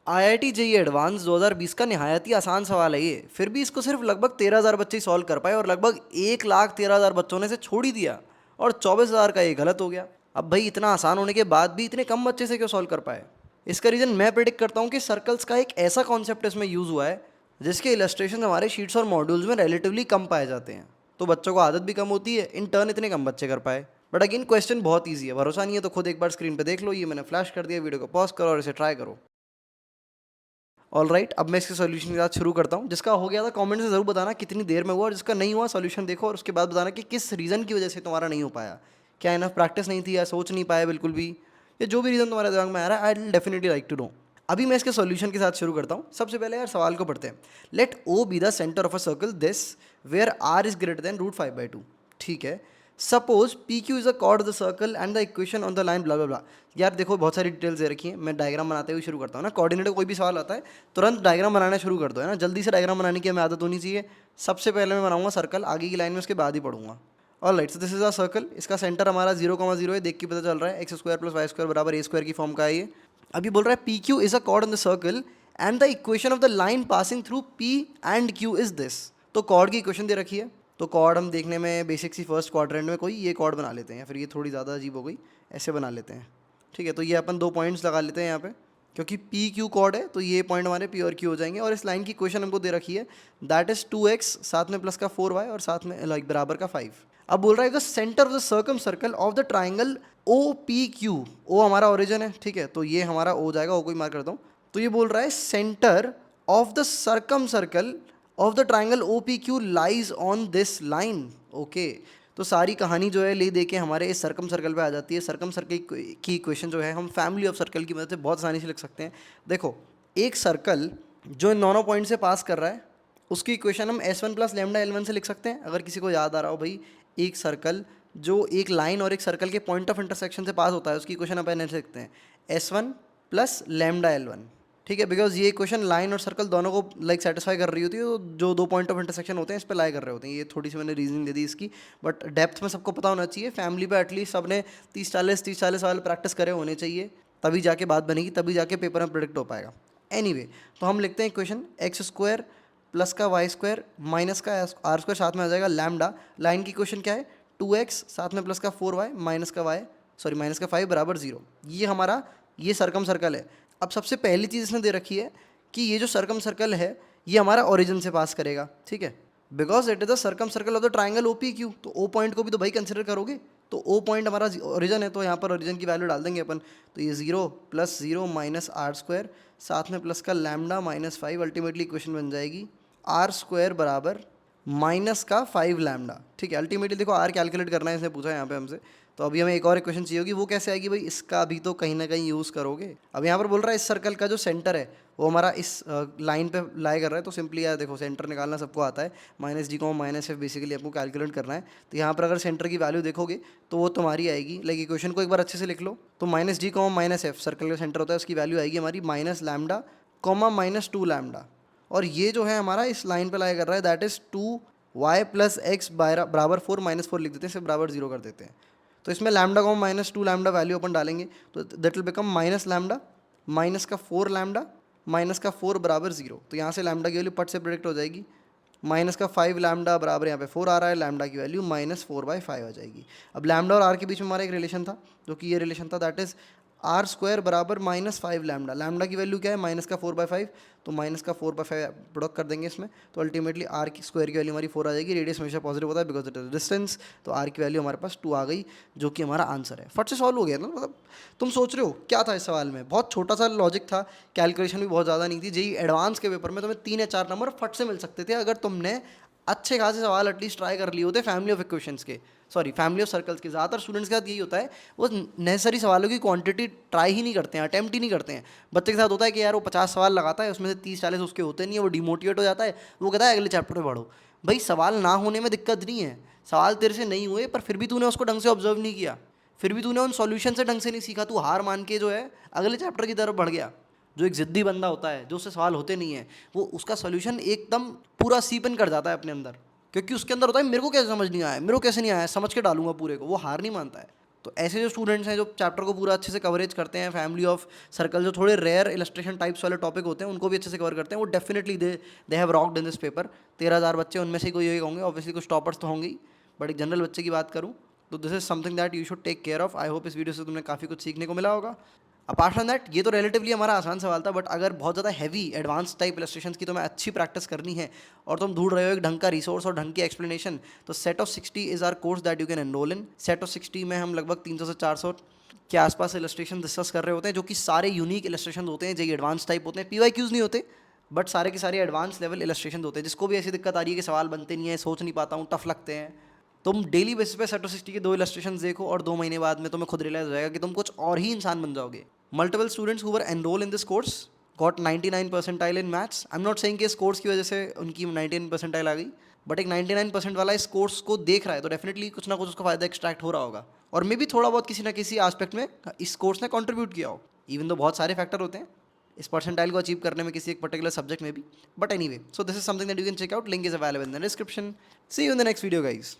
IIT JEE advance 2020 का निहायत ही आसान सवाल है ये, फिर भी इसको सिर्फ लगभग 13,000 बच्चे ही सॉल्व कर पाए और लगभग 1,13,000 बच्चों ने इसे छोड़ ही दिया और 24,000 का ये गलत हो गया। अब भाई इतना आसान होने के बाद भी इतने कम बच्चे से क्यों सॉल्व कर पाए? इसका रीज़न मैं प्रिडिक्ट करता हूँ कि सर्कल्स का एक ऐसा कॉन्सेप्ट इसमें यूज़ हुआ है जिसके इलस्ट्रेशन हमारे शीट्स और मॉड्यूल्स में रिलेटिवली कम पाए जाते हैं, तो बच्चों को आदत भी कम होती है, इन टर्न इतने कम बच्चे कर पाए। बट अगेन क्वेश्चन बहुत ईजी है, भरोसा नहीं है तो खुद एक बार स्क्रीन पे देख लो, ये मैंने फ्लैश कर दिया, वीडियो को पॉज करो और इसे ट्राई करो। ऑल राइट, अब मैं इसके सॉल्यूशन के साथ शुरू करता हूँ। जिसका हो गया था कमेंट से ज़रूर बताना कितनी देर में हुआ, और जिसका नहीं हुआ सॉल्यूशन देखो और उसके बाद बताना कि किस रीज़न की वजह से तुम्हारा नहीं हो पाया। क्या इनफ प्रैक्टिस नहीं थी या सोच नहीं पाए बिल्कुल भी, या जो भी रीज़न तुम्हारे दिमाग में आ रहा है, I will definitely like to know. अभी मैं इसके सॉल्यूशन के साथ शुरू करता हूँ। सबसे पहले यार सवाल को पढ़ते हैं। Let O be the centre of a circle this where r is greater than √5/2। ठीक है। Suppose P Q is a chord of the circle and the equation on the line blah blah blah. यार देखो बहुत सारी details दे रखी है, मैं diagram बनाते हुए शुरू करता हूँ ना। कोऑर्डिनेटर कोई भी सवाल आता है तुरंत डायग्राम बनाना शुरू कर दो, है ना। जल्दी से डायग्राम बनाने की हमें आदत होनी चाहिए। सबसे पहले मैं बनाऊंगा सर्कल, आगे की लाइन में उसके बाद ही पढ़ूंगा। All right, so this is a circle. इसका सेंटर हमारा 0,0 है, देख के पता चल रहा है x² + y² बराबर a² की फॉर्म का है ये। अभी बोल रहा है P Q is a cord on the circle and the equation of the line passing through P and Q is this. तो कॉर्ड की इक्वेशन दे रखी है, तो कॉर्ड हम देखने में बेसिक सी फर्स्ट क्वाड्रेंट में कोई ये कॉर्ड बना लेते हैं, या फिर ये थोड़ी ज़्यादा अजीब हो गई, ऐसे बना लेते हैं। ठीक है, तो ये अपन 2 पॉइंट्स लगा लेते हैं यहाँ पे, क्योंकि पी क्यू कॉर्ड है तो ये पॉइंट हमारे पी और क्यू हो जाएंगे। और इस लाइन की इक्वेशन हमको दे रखी है, दैट इज 2x साथ में प्लस का 4y और साथ में लाइक बराबर का 5। अब बोल रहा है the centre of the circumcircle of the triangle O P Q. O हमारा ओरिजिन है, ठीक है, तो ये हमारा ओ जाएगा, ओ को ही मार्क करता हूँ। तो ये बोल रहा है centre of the circumcircle of the triangle O P Q lies on this line. Okay, तो सारी कहानी जो है ले दे के हमारे इस सर्कम सर्कल पे आ जाती है। सर्कम सर्कल की इक्वेशन जो है हम फैमिली ऑफ सर्कल की मदद से बहुत आसानी से लिख सकते हैं। देखो, एक सर्कल जो इन दोनों पॉइंट से पास कर रहा है उसकी इक्वेशन हम S1 + λ L1 से लिख सकते हैं। अगर किसी को याद आ रहा हो भाई, एक सर्कल जो एक लाइन और एक सर्कल के पॉइंट ऑफ इंटरसेक्शन से पास होता है उसकी इक्वेशन अपन ऐसे लिखते हैं S1 + λ L1। ठीक है, बिकॉज ये इक्वेशन लाइन और सर्कल दोनों को लाइक सेटिस्फाई कर रही होती है, तो जो 2 पॉइंट ऑफ इंटरसेक्शन होते हैं इस पे लाई कर रहे होते हैं। ये थोड़ी सी मैंने रीजनिंग दे दी इसकी, बट डेप्थ में सबको पता होना चाहिए। फैमिली पे एटलीस्ट सबने 30-40 सवाल प्रैक्टिस करे होने चाहिए, तभी जाके बात बनेगी, तभी जाके पेपर में प्रिडिक्ट हो पाएगा। एनीवे, तो हम लिखते हैं इक्वेशन x² प्लस का y² माइनस का r² साथ में आ जाएगा लैम्डा। लाइन की इक्वेशन क्या है, 2x साथ में प्लस का 4y माइनस का 5 बराबर 0। ये हमारा ये सर्कम सर्कल है। अब सबसे पहली चीज़ इसने दे रखी है कि ये जो सर्कम सर्कल है ये हमारा ओरिजिन से पास करेगा, ठीक है, because it is the circumcircle of the triangle O P Q. तो ओ पॉइंट को भी तो भाई कंसिडर करोगे, तो ओ पॉइंट हमारा ओरिजिन है, तो यहाँ पर ओरिजिन की वैल्यू डाल देंगे अपन। तो ये 0 + 0 माइनस r² साथ में प्लस का लैम्डा माइनस 5, अल्टीमेटली इक्वेशन बन जाएगी r² बराबर माइनस का 5 लैम्डा। ठीक है, अल्टीमेटली देखो r कैलकुलेट करना है, इसने पूछा है यहाँ पे हमसे, तो अभी हमें एक और इक्वेशन चाहिए होगी। वो कैसे आएगी भाई, इसका भी तो कहीं ना कहीं यूज़ करोगे। अब यहाँ पर बोल रहा है इस सर्कल का जो सेंटर है वो हमारा इस लाइन पे लाई कर रहा है, तो सिंपली यार देखो सेंटर निकालना सबको आता है, -d, -f बेसिकली आपको कैलकुलेट करना है। तो यहाँ पर अगर सेंटर की वैल्यू देखोगे तो वो तुम्हारी आएगी, लाइक इक्वेशन को एक बार अच्छे से लिख लो। तो -d, -f सर्कल का सेंटर होता है, उसकी वैल्यू आएगी हमारी -λ, -2 लैम्डा। और ये जो है हमारा इस लाइन पे लाई कर रहा है, दैट इज़ 2y + x बराबर 4 -4 लिख देते हैं, सिर्फ बराबर 0 कर देते हैं। तो इसमें लैम्डा को -2 लैम्डा वैल्यू अपन डालेंगे, तो दैट विल बिकम -λ माइनस का 4 लैम्डा माइनस का 4 बराबर 0। तो यहाँ से लैम्डा की वैल्यू पट से प्रेडिक्ट हो जाएगी, माइनस का 5 लैम्डा बराबर यहाँ पे 4 आ रहा है, लैम्डा की वैल्यू -4/5 आ जाएगी। अब लैम्डा और आर के बीच में हमारा एक रिलेशन था, जो कि ये रिलेशन था, दैट इज़ r² बराबर -5 लैम्डा। लैम्डा की वैल्यू क्या है, -4/5, तो -4/5 प्रोडक्ट कर देंगे इसमें, तो अल्टीमेटली r की स्क्वायर की वैल्यू हमारी 4 आ जाएगी। रेडियस हमेशा पॉजिटिव होता है बिकॉज इट इज डिस्टेंस, तो r की वैल्यू हमारे पास 2 आ गई, जो कि हमारा आंसर है। फट से सॉल्व हो गया ना। मतलब तुम सोच रहे हो क्या था इस सवाल में, बहुत छोटा सा लॉजिक था, कैलकुलेशन भी बहुत ज़्यादा नहीं थी। जेईई एडवांस के पेपर में तुम्हें 3 या 4 नंबर फट से मिल सकते थे अगर तुमने अच्छे खासे सवाल एटलीस्ट ट्राई कर लिए होते फैमिली ऑफ इक्वेशंस के, सॉरी फैमिली ऑफ सर्कल्स के। ज़्यादातर स्टूडेंट्स के साथ यही होता है, वो नेसेसरी सवालों की क्वांटिटी ट्राई ही नहीं करते हैं, अटेम्प्ट ही नहीं करते हैं। बच्चे के साथ होता है कि यार वो 50 सवाल लगाता है, उसमें से 30-40 उसके होते नहीं है, वो डिमोटिवेट हो जाता है, वो कहता है अगले चैप्टर में पढ़ो। भाई सवाल ना होने में दिक्कत नहीं है, सवाल तेरे से नहीं हुए पर फिर भी तूने उसको ढंग से ऑब्जर्व नहीं किया, फिर भी तूने उन सॉल्यूशन से ढंग से नहीं सीखा, तू हार मान के जो है अगले चैप्टर की तरफ बढ़ गया। जो एक ज़िद्दी बंदा होता है, जो उससे सवाल होते नहीं है, वो उसका सॉल्यूशन एकदम पूरा सीपन कर जाता है अपने अंदर, क्योंकि उसके अंदर होता है मेरे को कैसे समझ नहीं आया, मेरे को कैसे नहीं आया, समझ के डालूंगा पूरे को, वो हार नहीं मानता है। तो ऐसे जो स्टूडेंट्स हैं जो चैप्टर को पूरा अच्छे से कवरेज करते हैं, फैमिली ऑफ सर्कल, जो थोड़े रेयर इलस्ट्रेशन टाइप्स वाले टॉपिक होते हैं उनको भी अच्छे से कवर करते हैं, वो definitely they have rocked in this paper. 13,000 बच्चे, उनमें से कोई एक होंगे, ऑब्वियसली कुछ टॉपर्स तो होंगे ही, बट एक जनरल बच्चे की बात करूँ तो this is something that you should take care of. I hope इस वीडियो से तुमने काफ़ी कुछ सीखने को मिला होगा। अपार्ट फ्रॉम दैट, ये तो रिलेटिवली हमारा आसान सवाल था, बट अगर बहुत ज़्यादा हैवी एडवांस टाइप इलस्ट्रेशंस की तुम्हें अच्छी प्रैक्टिस करनी है और तुम ढूंढ रहे हो एक ढंग का रिसोर्स और ढंग की एक्सप्लेनेशन, तो set of 60 is our course that you can enrol in. Set of 60 में हम लगभग 300 से 400 के आसपास इलस्ट्रेशन डिस्कस कर रहे होते हैं, जो कि सारे यूनिक इलस्ट्रेशन होते हैं, जो एडवांस टाइप होते हैं, PYQs नहीं होते, बट सारे के सारे एडवांस लेवल इलस्ट्रेशन होते हैं। जिसको भी ऐसी दिक्कत आ रही है कि सवाल बनते नहीं है, सोच नहीं पाता हूँ, टफ लगते हैं, तुम डेली बेसिस पे सेट ऑफ 60 के 2 इलस्ट्रेशन देखो और 2 महीने बाद में तुम्हें खुद रियलाइज हो जाएगा कि तुम कुछ और ही इंसान बन जाओगे। Multiple students who were enrol in this course got 99 percentile in maths. I am not saying कि इस कोर्स की वजह से उनकी 99 परसेंटाइल आ गई, बट एक 99% वाला इस कोर्स को देख रहा है तो डेफिनेटली कुछ ना कुछ उसका फायदा एक्सट्रैक्ट हो रहा होगा, और मे भी थोड़ा बहुत किसी ना किसी एस्पेक्ट में इस कोर्स ने कंट्रीब्यूट किया हो। इवन तो बहुत सारे फैक्टर होते हैं इस परसेंटाइल को अचीव करने में किसी एक पर्टिकुलर सब्जेक्ट में भी, but anyway, so this is something that you can check out. Link is available in the description. See you in the next video guys.